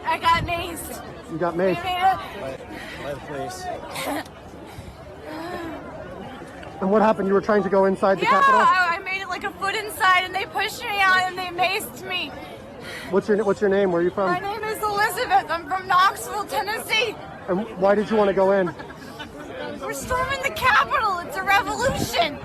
I got maced. You got maced. By the police. And what happened? You were trying to go inside the Capitol? I made it like a foot inside and they pushed me out and they maced me. What's your name? Where are you from? My name is Elizabeth. I'm from Knoxville, Tennessee. And why did you want to go in? We're storming the Capitol. It's a revolution.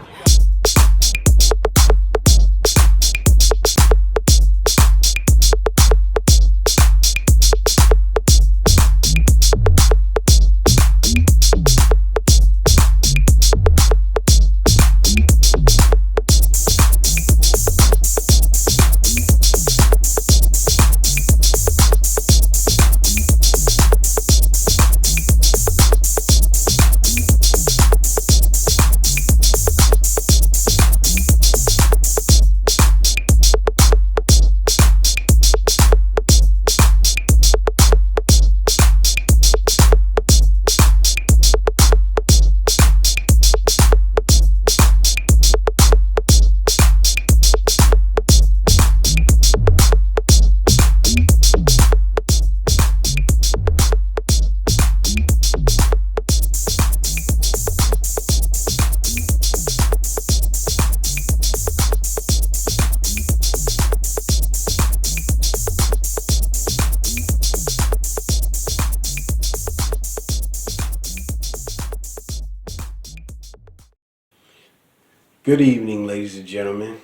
Good evening, ladies and gentlemen,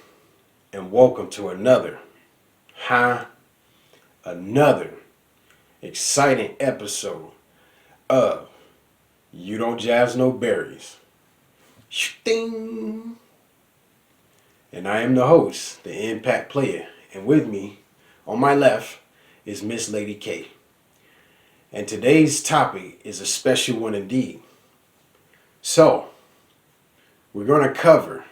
and welcome to another exciting episode of You Don't Jazz No Berries. Ding! And I am the host, the Impact Player, and with me, on my left, is Miss Lady K. And today's topic is a special one indeed. So, we're going to cover,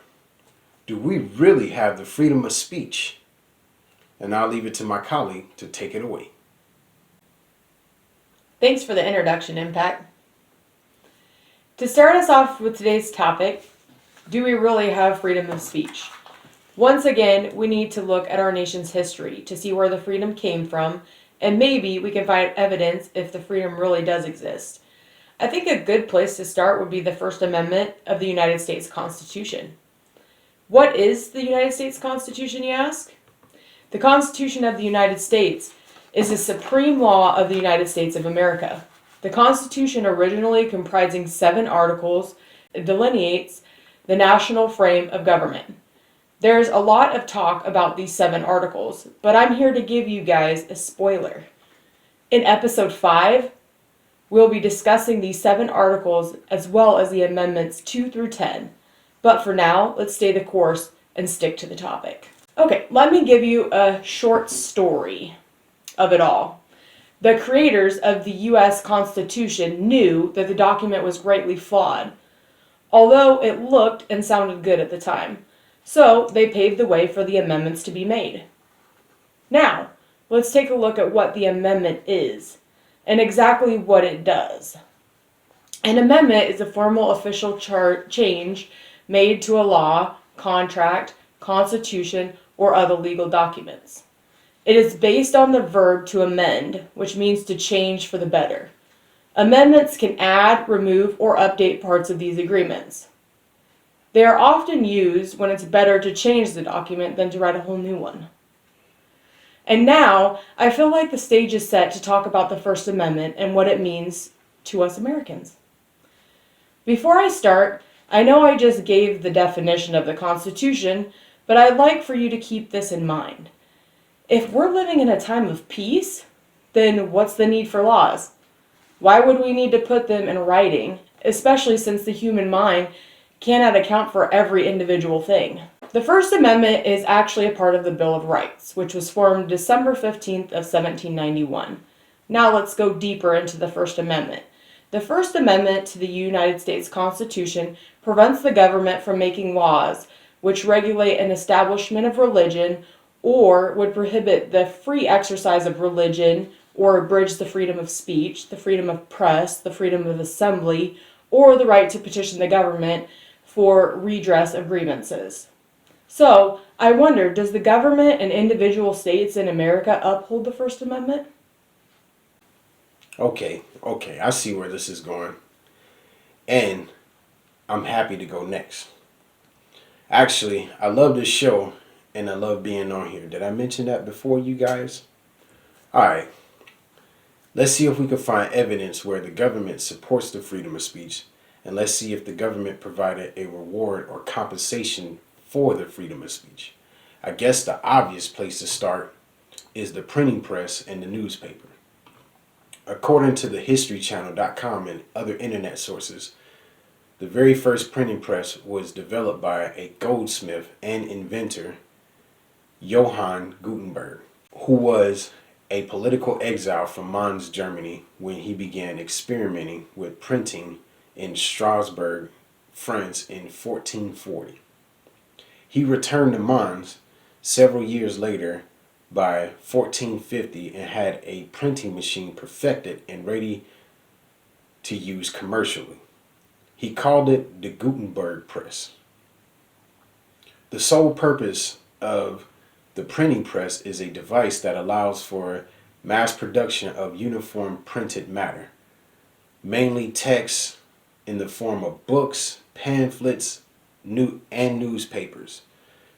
do we really have the freedom of speech? And I'll leave it to my colleague to take it away. Thanks for the introduction, Impact. To start us off with today's topic, do we really have freedom of speech? Once again, we need to look at our nation's history to see where the freedom came from, and maybe we can find evidence if the freedom really does exist. I think a good place to start would be the First Amendment of the United States Constitution. What is the United States Constitution, you ask? The Constitution of the United States is the supreme law of the United States of America. The Constitution, originally comprising 7 articles, delineates the national frame of government. There's a lot of talk about these 7 articles, but I'm here to give you guys a spoiler. In episode 5, we'll be discussing these 7 articles as well as the amendments 2 through 10. But for now, let's stay the course and stick to the topic. Okay, let me give you a short story of it all. The creators of the U.S. Constitution knew that the document was greatly flawed, although it looked and sounded good at the time. So they paved the way for the amendments to be made. Now, let's take a look at what the amendment is and exactly what it does. An amendment is a formal official change made to a law, contract, constitution, or other legal documents. It is based on the verb to amend, which means to change for the better. Amendments can add, remove, or update parts of these agreements. They are often used when it's better to change the document than to write a whole new one. And now, I feel like the stage is set to talk about the First Amendment and what it means to us Americans. Before I start, I know I just gave the definition of the Constitution, but I'd like for you to keep this in mind. If we're living in a time of peace, then what's the need for laws? Why would we need to put them in writing, especially since the human mind cannot account for every individual thing? The First Amendment is actually a part of the Bill of Rights, which was formed December 15th of 1791. Now let's go deeper into the First Amendment. The First Amendment to the United States Constitution prevents the government from making laws which regulate an establishment of religion or would prohibit the free exercise of religion or abridge the freedom of speech, the freedom of press, the freedom of assembly, or the right to petition the government for redress of grievances. So, I wonder, does the government and individual states in America uphold the First Amendment? Okay, I see where this is going. And I'm happy to go next. Actually, I love this show and I love being on here. Did I mention that before, you guys? Alright, let's see if we can find evidence where the government supports the freedom of speech, and let's see if the government provided a reward or compensation for the freedom of speech. I guess the obvious place to start is the printing press and the newspaper. According to the historychannel.com and other internet sources, the very first printing press was developed by a goldsmith and inventor, Johann Gutenberg, who was a political exile from Mainz, Germany, when he began experimenting with printing in Strasbourg, France in 1440. He returned to Mainz several years later by 1450 and had a printing machine perfected and ready to use commercially. He called it the Gutenberg press. The sole purpose of the printing press is a device that allows for mass production of uniform printed matter, mainly text in the form of books, pamphlets, and newspapers.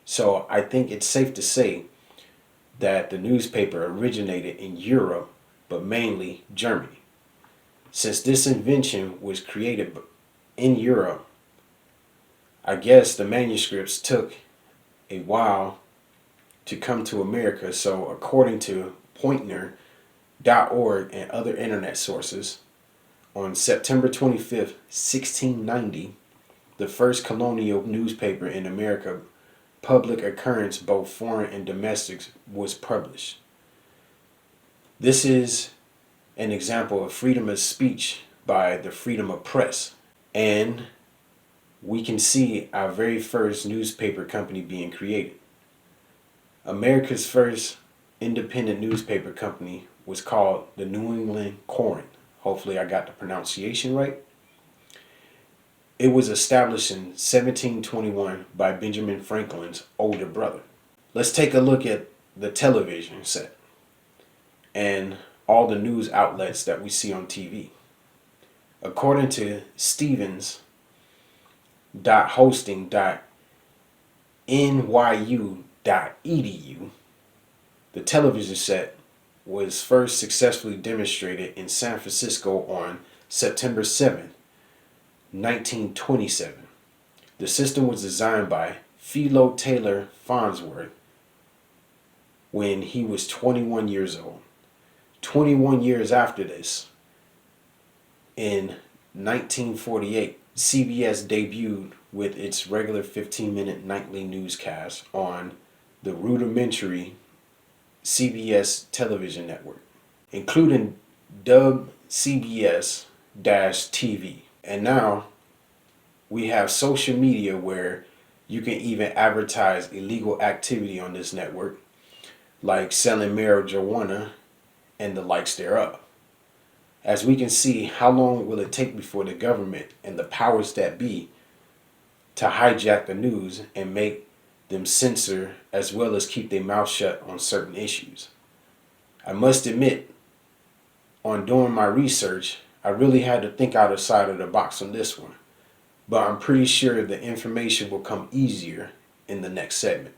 So I think it's safe to say that the newspaper originated in Europe, but mainly Germany. Since this invention was created in Europe, I guess the manuscripts took a while to come to America. So according to Poynter.org and other internet sources, on September 25th, 1690, the first colonial newspaper in America, public occurrence, both foreign and domestic, was published. This is an example of freedom of speech by the freedom of press. And we can see our very first newspaper company being created. America's first independent newspaper company was called the New England Courant. Hopefully I got the pronunciation right. It was established in 1721 by Benjamin Franklin's older brother. Let's take a look at the television set and all the news outlets that we see on TV. According to stevens.hosting.nyu.edu, the television set was first successfully demonstrated in San Francisco on September 7, 1927. The system was designed by Philo Taylor Farnsworth when he was 21 years old. 21 years after this, in 1948, CBS debuted with its regular 15-minute nightly newscast on the rudimentary CBS television network, including dubbed CBS-TV. And now we have social media where you can even advertise illegal activity on this network, like selling marijuana and the likes thereof. As we can see, how long will it take before the government and the powers that be to hijack the news and make them censor as well as keep their mouth shut on certain issues? I must admit, on doing my research, I really had to think outside of the box on this one. But I'm pretty sure the information will come easier in the next segment.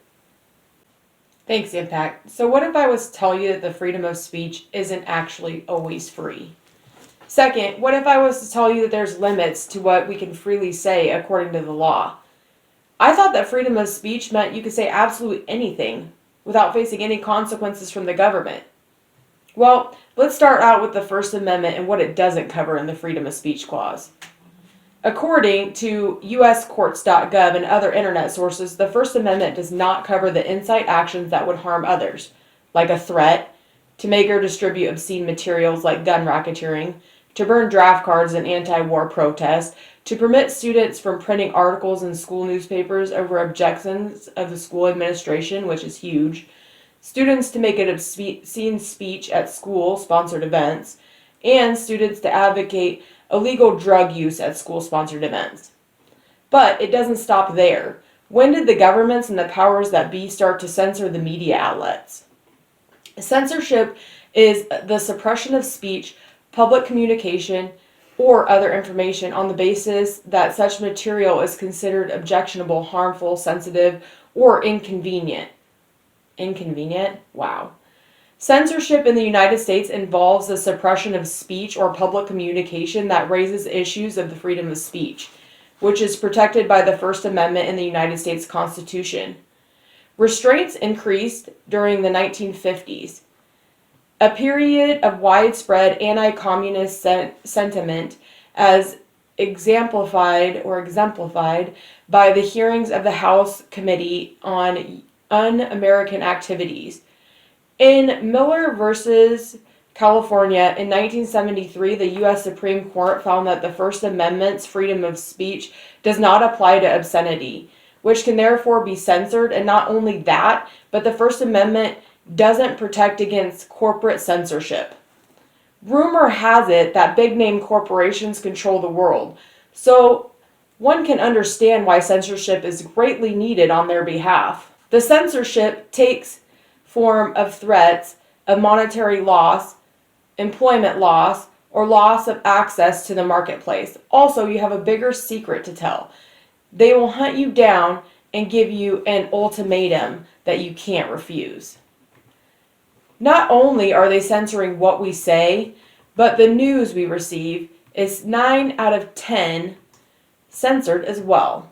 Thanks, Impact. So what if I was to tell you that the freedom of speech isn't actually always free? Second, what if I was to tell you that there's limits to what we can freely say according to the law? I thought that freedom of speech meant you could say absolutely anything without facing any consequences from the government. Well, let's start out with the First Amendment and what it doesn't cover in the freedom of speech clause. According to uscourts.gov and other internet sources, the First Amendment does not cover the incite actions that would harm others, like a threat, to make or distribute obscene materials like gun racketeering, to burn draft cards in anti-war protests, to permit students from printing articles in school newspapers over objections of the school administration, which is huge, students to make an obscene speech at school-sponsored events, and students to advocate illegal drug use at school-sponsored events. But it doesn't stop there. When did the governments and the powers that be start to censor the media outlets? Censorship is the suppression of speech public communication, or other information on the basis that such material is considered objectionable, harmful, sensitive, or inconvenient. Inconvenient? Wow. Censorship in the United States involves the suppression of speech or public communication that raises issues of the freedom of speech, which is protected by the First Amendment in the United States Constitution. Restraints increased during the 1950s, a period of widespread anti-communist sentiment as exemplified by the hearings of the House Committee on Un-American Activities. In Miller versus California in 1973, the U.S. Supreme Court found that the First Amendment's freedom of speech does not apply to obscenity, which can therefore be censored, and not only that, but the First Amendment doesn't protect against corporate censorship. Rumor has it that big-name corporations control the world, so one can understand why censorship is greatly needed on their behalf. The censorship takes form of threats of monetary loss, employment loss, or loss of access to the marketplace. Also, you have a bigger secret to tell. They will hunt you down and give you an ultimatum that you can't refuse. Not only are they censoring what we say, but the news we receive is 9 out of 10 censored as well.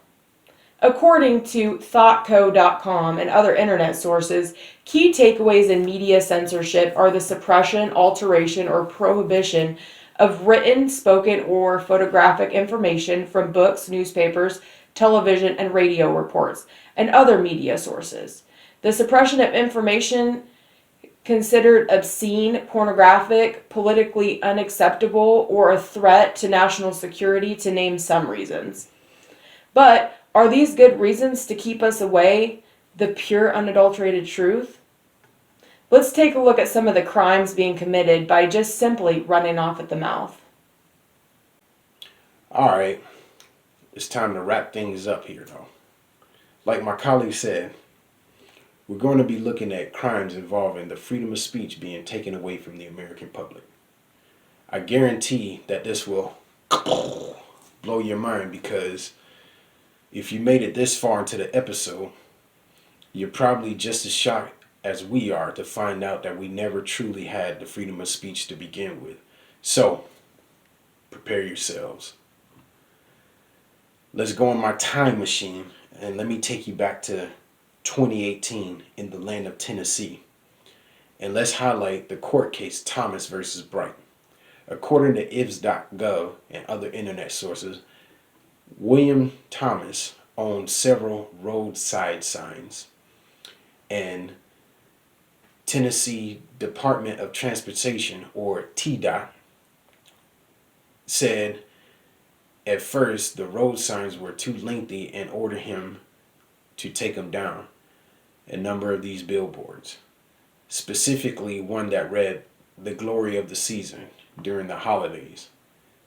According to thoughtco.com and other internet sources, key takeaways in media censorship are the suppression, alteration, or prohibition of written, spoken, or photographic information from books, newspapers, television, and radio reports, and other media sources. The suppression of information considered obscene, pornographic, politically unacceptable, or a threat to national security, to name some reasons. But are these good reasons to keep us away the pure, unadulterated truth? Let's take a look at some of the crimes being committed by just simply running off at the mouth. Alright, it's time to wrap things up here though. Like my colleague said, we're going to be looking at crimes involving the freedom of speech being taken away from the American public. I guarantee that this will blow your mind, because if you made it this far into the episode, you're probably just as shocked as we are to find out that we never truly had the freedom of speech to begin with. So, prepare yourselves. Let's go in my time machine and let me take you back to 2018 in the land of Tennessee. And let's highlight the court case Thomas versus Bright. According to ivs.gov and other internet sources, William Thomas owned several roadside signs, and Tennessee Department of Transportation, or TDOT, said at first the road signs were too lengthy and ordered him to take them down. A number of these billboards, specifically one that read "The Glory of the Season" during the holidays.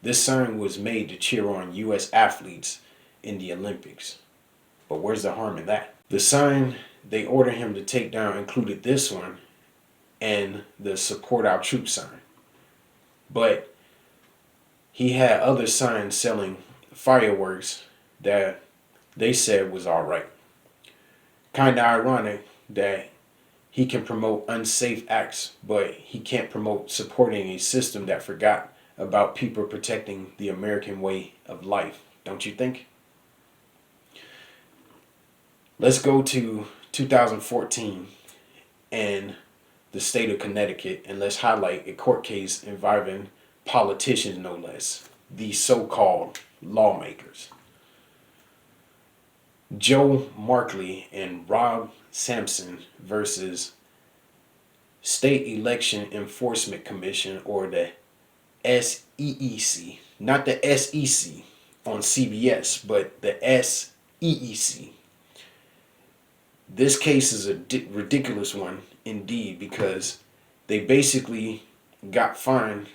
This sign was made to cheer on U.S. athletes in the Olympics. But where's the harm in that? The sign they ordered him to take down included this one and the "Support Our Troops" sign. But he had other signs selling fireworks that they said was alright. Kinda ironic that he can promote unsafe acts, but he can't promote supporting a system that forgot about people protecting the American way of life, don't you think? Let's go to 2014 and the state of Connecticut, and let's highlight a court case involving politicians, no less, the so-called lawmakers. Joe Markley and Rob Sampson versus State Election Enforcement Commission, or the SEEC. Not the SEC on CBS, but the SEEC. This case is a ridiculous one indeed, because they basically got fined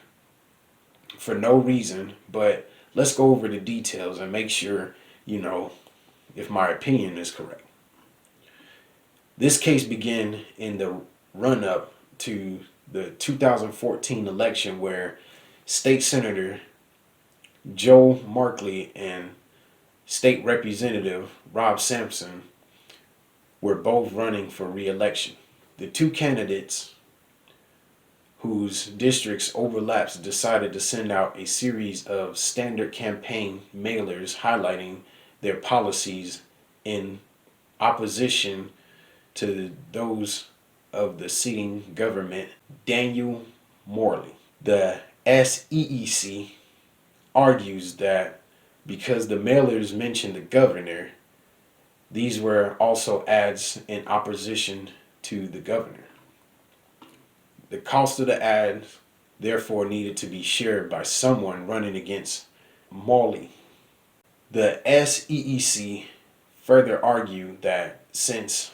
for no reason. But let's go over the details and make sure, if my opinion is correct. This case began in the run-up to the 2014 election, where State Senator Joe Markley and State Representative Rob Sampson were both running for re-election. The two candidates whose districts overlaps decided to send out a series of standard campaign mailers highlighting their policies in opposition to those of the sitting government, Daniel Morley. The SEEC argues that because the mailers mentioned the governor, these were also ads in opposition to the governor. The cost of the ads therefore needed to be shared by someone running against Morley. The SEEC further argued that since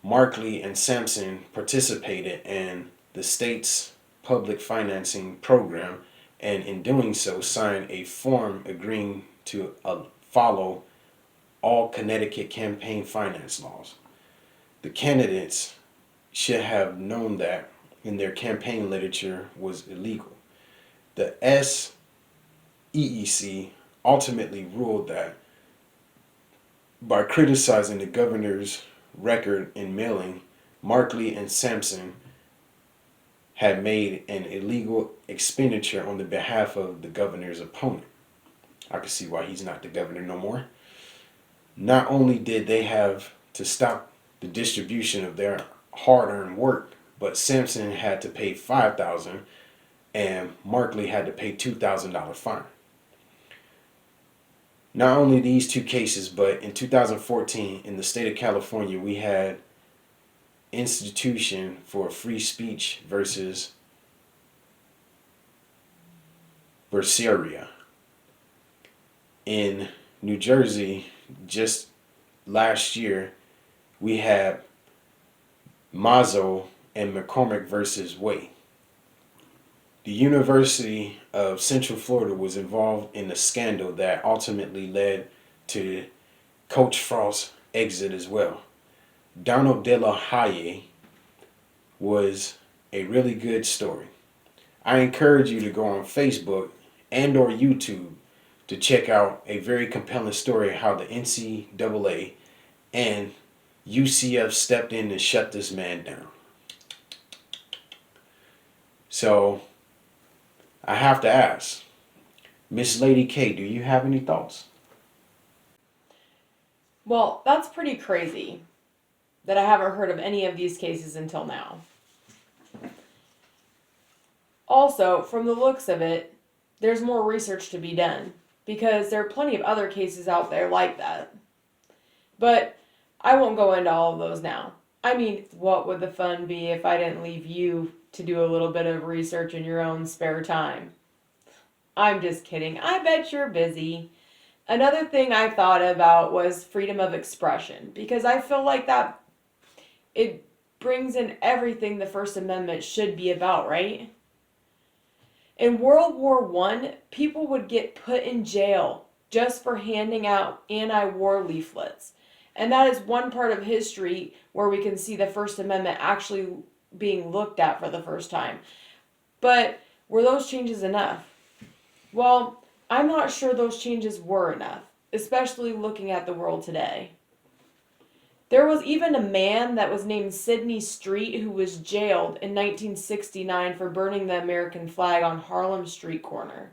Markley and Sampson participated in the state's public financing program and in doing so signed a form agreeing to follow all Connecticut campaign finance laws. The candidates should have known that in their campaign literature was illegal. The SEEC ultimately ruled that by criticizing the governor's record in mailing, Markley and Sampson had made an illegal expenditure on the behalf of the governor's opponent. I can see why he's not the governor no more. Not only did they have to stop the distribution of their hard-earned work, but Sampson had to pay $5,000 and Markley had to pay $2,000 fine. Not only these two cases, but in 2014 in the state of California, we had Institution for Free Speech versus Berseria. In New Jersey, just last year, we had Mazzo and McCormick versus Way. The University of Central Florida was involved in a scandal that ultimately led to Coach Frost's exit as well. Donald De La Haye was a really good story. I encourage you to go on Facebook and or YouTube to check out a very compelling story how the NCAA and UCF stepped in and shut this man down. So I have to ask, Miss Lady K, do you have any thoughts? Well, that's pretty crazy that I haven't heard of any of these cases until now. Also, from the looks of it, there's more research to be done because there are plenty of other cases out there like that. But I won't go into all of those now. I mean, what would the fun be if I didn't leave you to do a little bit of research in your own spare time? I'm just kidding. I bet you're busy. Another thing I thought about was freedom of expression because I feel like that it brings in everything the First Amendment should be about, right? In World War I, people would get put in jail just for handing out anti-war leaflets. And that is one part of history where we can see the First Amendment actually being looked at for the first time. But were those changes enough? Well, I'm not sure those changes were enough, especially looking at the world today. There was even a man that was named Sidney Street who was jailed in 1969 for burning the American flag on Harlem Street corner.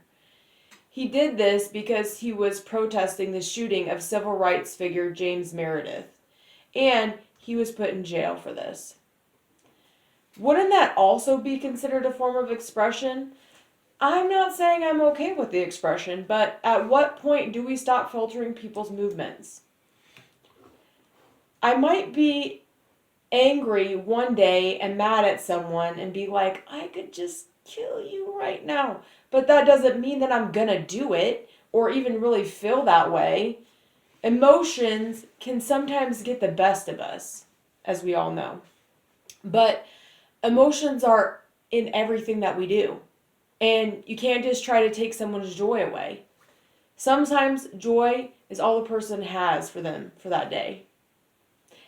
He did this because he was protesting the shooting of civil rights figure James Meredith, and he was put in jail for this. Wouldn't that also be considered a form of expression? I'm not saying I'm okay with the expression, but at what point do we stop filtering people's movements? I might be angry one day and mad at someone and be like, I could just kill you right now. But that doesn't mean that I'm gonna do it or even really feel that way. Emotions can sometimes get the best of us, as we all know. But emotions are in everything that we do. And you can't just try to take someone's joy away. Sometimes joy is all a person has for them for that day.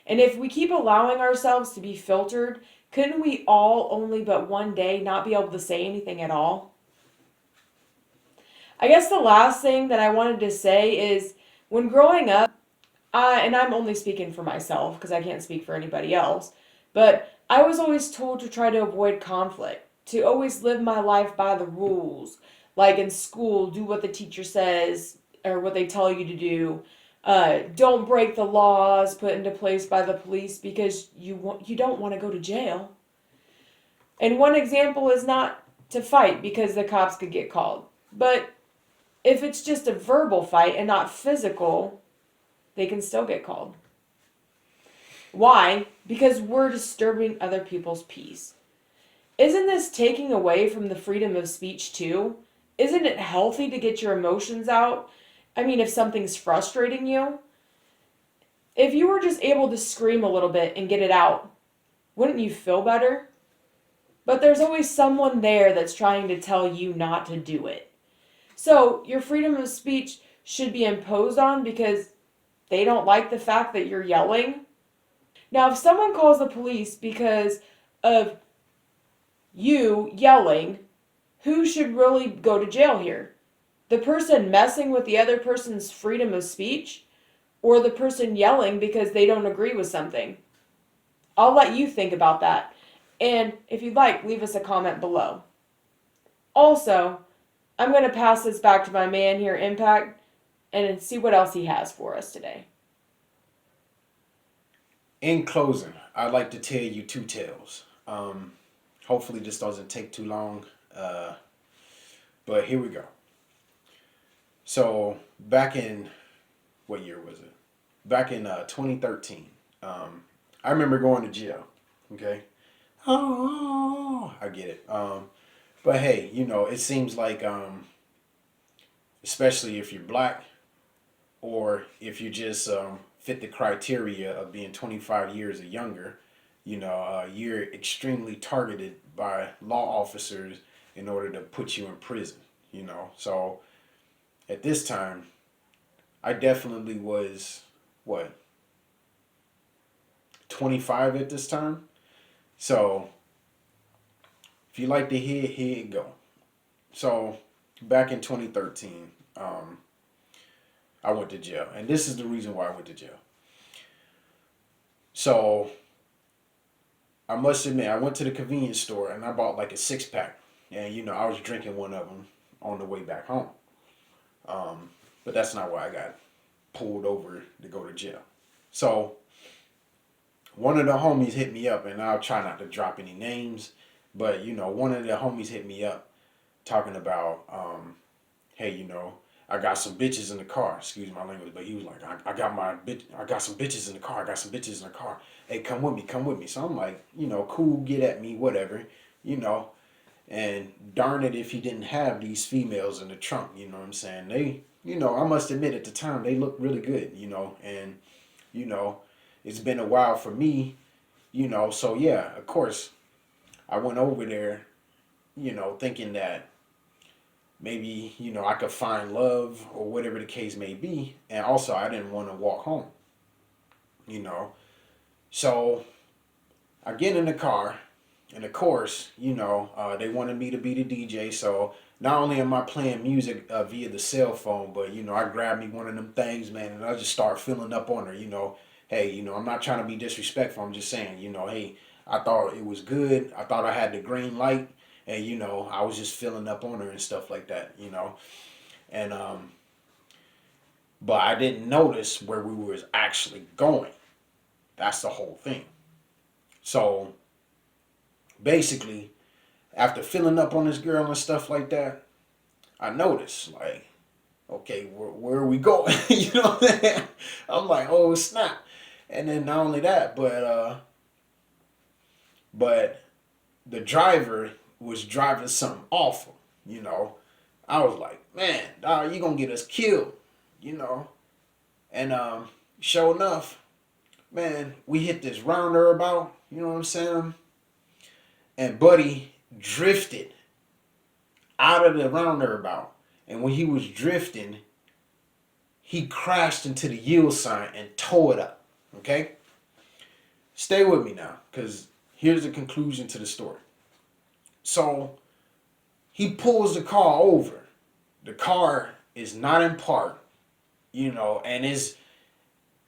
And if we keep allowing ourselves to be filtered couldn't we all only but one day not be able to say anything at all? I guess the last thing that I wanted to say is when growing up, and I'm only speaking for myself because I can't speak for anybody else, but I was always told to try to avoid conflict, to always live my life by the rules. Like in school, do what the teacher says or what they tell you to do. Don't break the laws put into place by the police because you don't want to go to jail. And one example is not to fight because the cops could get called. But if it's just a verbal fight and not physical, they can still get called. Why? Because we're disturbing other people's peace. Isn't this taking away from the freedom of speech too? Isn't it healthy to get your emotions out? I mean, if something's frustrating you, if you were just able to scream a little bit and get it out, wouldn't you feel better? But there's always someone there that's trying to tell you not to do it. So your freedom of speech should be imposed on because they don't like the fact that you're yelling. Now, if someone calls the police because of you yelling, who should really go to jail here? The person messing with the other person's freedom of speech, or the person yelling because they don't agree with something? I'll let you think about that. And if you'd like, leave us a comment below. Also, I'm going to pass this back to my man here, Impact, and see what else he has for us today. In closing, I'd like to tell you two tales. Hopefully this doesn't take too long, but here we go. So back in, what year was it? Back in 2013, I remember going to jail, okay? Oh, I get it. But hey, you know, it seems like, especially if you're black or if you just fit the criteria of being 25 years or younger, you know, you're extremely targeted by law officers in order to put you in prison, you know. So at this time, I definitely was, 25 at this time. So if you like to hear, here you go. So back in 2013, I went to jail. And this is the reason why I went to jail. So I must admit, I went to the convenience store and I bought like a 6-pack. And, you know, I was drinking one of them on the way back home. But that's not why I got pulled over to go to jail. So one of the homies hit me up, and I'll try not to drop any names, but, you know, one of the homies hit me up talking about, hey, you know, I got some bitches in the car. Excuse my language, but he was like, I got some bitches in the car. I got some bitches in the car. Hey, come with me, come with me. So I'm like, you know, cool, get at me, whatever, you know. And darn it if he didn't have these females in the trunk, you know what I'm saying? They, you know, I must admit at the time, they looked really good, you know. And, you know, it's been a while for me, you know. So, yeah, of course, I went over there, you know, thinking that maybe, you know, I could find love or whatever the case may be. And also, I didn't want to walk home, you know. So I get in the car, and of course, you know, they wanted me to be the DJ. So not only am I playing music via the cell phone, but, you know, I grabbed me one of them things, man, and I just start filling up on her, you know. Hey, you know, I'm not trying to be disrespectful. I'm just saying, you know, hey, I thought it was good. I thought I had the green light. And, you know, I was just filling up on her and stuff like that, you know. And, but I didn't notice where we were actually going. That's the whole thing. So, basically, after filling up on this girl and stuff like that, I noticed, like, okay, where are we going? You know what I'm saying? I'm like, oh, snap. And then not only that, but the driver was driving something awful, you know. I was like, man, dog, you gonna get us killed, you know. And sure enough, man, we hit this roundabout, you know what I'm saying? And Buddy drifted out of the roundabout. And when he was drifting, he crashed into the yield sign and tore it up. Okay? Stay with me now, because here's the conclusion to the story. So he pulls the car over. The car is not in park, and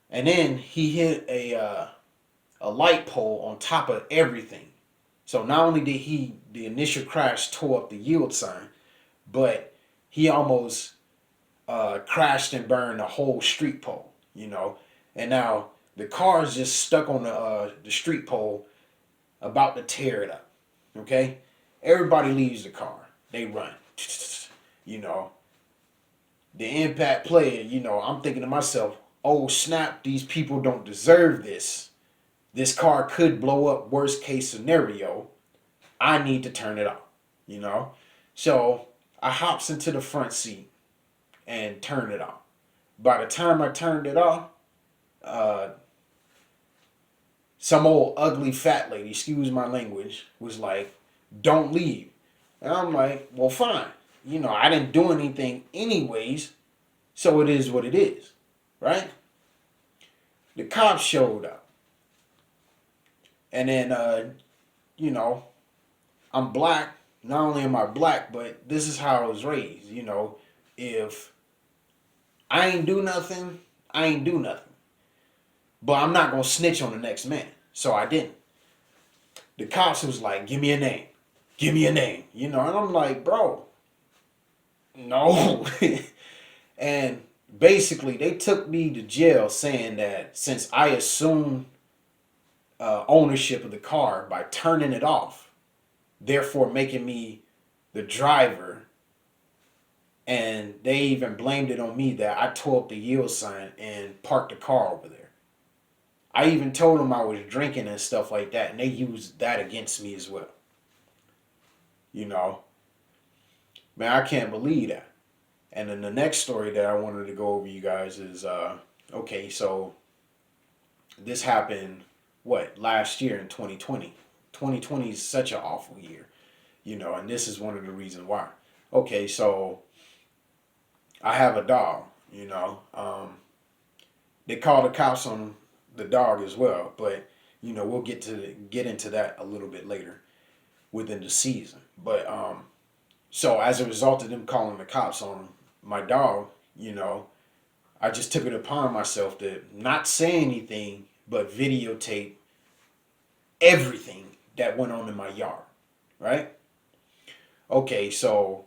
then he hit a light pole on top of everything. So not only did the initial crash tore up the yield sign, but he almost crashed and burned the whole street pole, And now the car is just stuck on the street pole, about to tear it up. Okay, everybody leaves the car. They run. The impact player. I'm thinking to myself, oh snap! These people don't deserve this. This car could blow up. Worst case scenario. I need to turn it off. So I hops into the front seat and turn it off. By the time I turned it off, some old ugly fat lady, excuse my language, was like, don't leave. And I'm like, well, fine. I didn't do anything anyways, so it is what it is, right? The cops showed up. And then, I'm black. Not only am I black, but this is how I was raised. If I ain't do nothing, I ain't do nothing. But I'm not going to snitch on the next man. So I didn't. The cops was like, give me a name. Give me a name. And I'm like, bro, no. And basically, they took me to jail saying that since I assumed ownership of the car by turning it off, therefore making me the driver, and they even blamed it on me that I tore up the yield sign and parked the car over there. I even told them I was drinking and stuff like that, and they used that against me as well. Man, I can't believe that. And then the next story that I wanted to go over you guys is, okay, so this happened, last year in 2020. 2020 is such an awful year, and this is one of the reasons why. Okay, so I have a dog, they called the cops on the dog as well, but, we'll get into that a little bit later within the season. But, so as a result of them calling the cops on my dog, I just took it upon myself to not say anything, but videotape everything that went on in my yard, right? Okay, so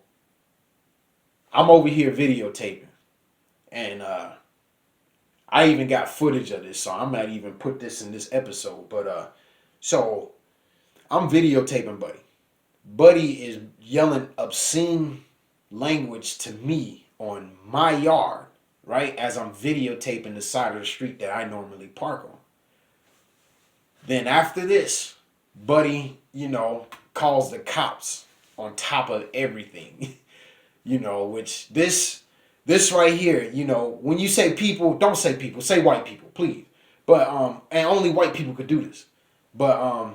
I'm over here videotaping, and I even got footage of this, so I might even put this in this episode. But so I'm videotaping Buddy. Buddy is yelling obscene language to me on my yard, right? As I'm videotaping the side of the street that I normally park on. Then after this, Buddy, calls the cops on top of everything. Which this right here, when you say people, don't say people, say white people, please. But and only white people could do this. But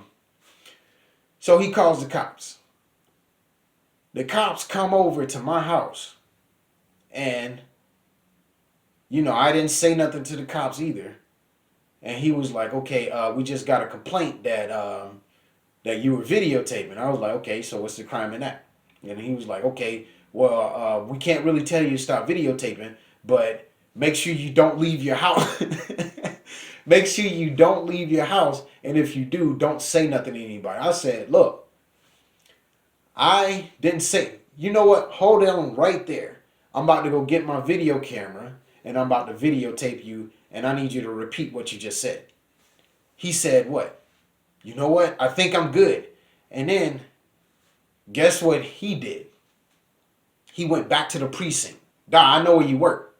so he calls the cops. The cops come over to my house, and I didn't say nothing to the cops either. And he was like, okay, we just got a complaint that you were videotaping. I was like, okay, so what's the crime in that? And he was like, okay, well, we can't really tell you to stop videotaping, but make sure you don't leave your house. Make sure you don't leave your house, and if you do, don't say nothing to anybody. I said, look, I didn't say, you know what? Hold on right there. I'm about to go get my video camera, and I'm about to videotape you, and I need you to repeat what you just said. He said what? You know what? I think I'm good. And then, guess what he did? He went back to the precinct. I know where you work.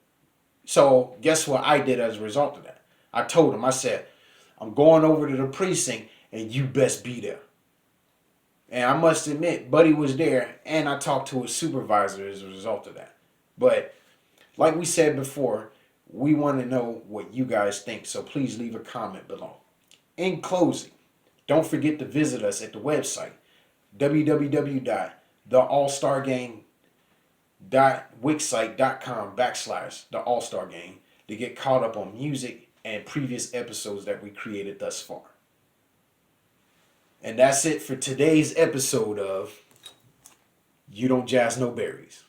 So, guess what I did as a result of that? I told him, I said, I'm going over to the precinct, and you best be there. And I must admit, Buddy was there, and I talked to his supervisor as a result of that. But like we said before, we want to know what you guys think, so please leave a comment below. In closing, don't forget to visit us at the website, www.theallstargame.wixsite.com/The All-Star Game to get caught up on music and previous episodes that we created thus far. And that's it for today's episode of You Don't Jazz No Berries.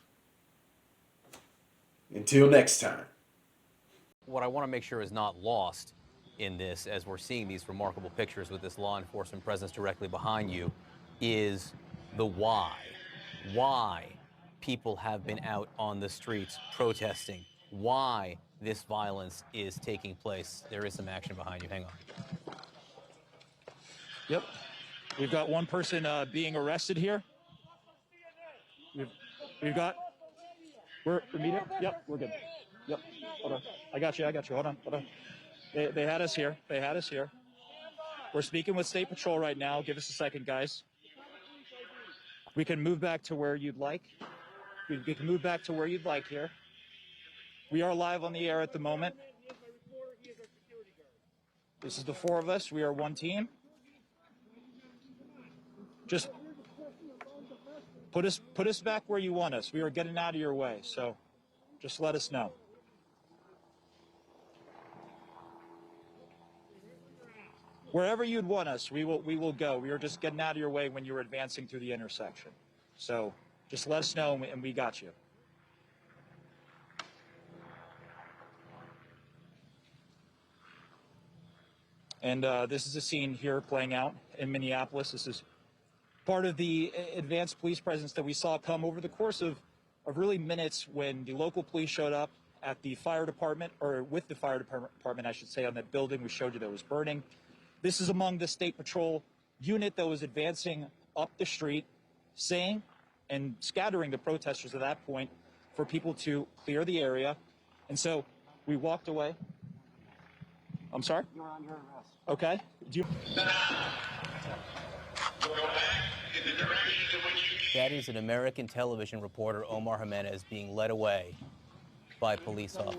Until next time. What I want to make sure is not lost in this, as we're seeing these remarkable pictures with this law enforcement presence directly behind you, is the why. Why people have been out on the streets protesting. Why this violence is taking place. There is some action behind you. Hang on. Yep. We've got one person being arrested here. We've got... We're meeting? Yep, we're good. Yep. Hold on. I got you. Hold on. They had us here. We're speaking with State Patrol right now. Give us a second, guys. We can move back to where you'd like. We can move back to where you'd like here. We are live on the air at the moment. This is the four of us. We are one team. Just put us back where you want us. We are getting out of your way, so just let us know. Wherever you'd want us, we will go. We are just getting out of your way when you're advancing through the intersection. So just let us know, and we got you. And this is a scene here playing out in Minneapolis. This is part of the advanced police presence that we saw come over the course of really minutes when the local police showed up at the fire department, or with the fire department, I should say, on that building we showed you that was burning. This is among the State Patrol unit that was advancing up the street, saying and scattering the protesters at that point for people to clear the area. And so we walked away. I'm sorry? You're under arrest. Okay. That is an American television reporter, Omar Jimenez, being led away by police officers.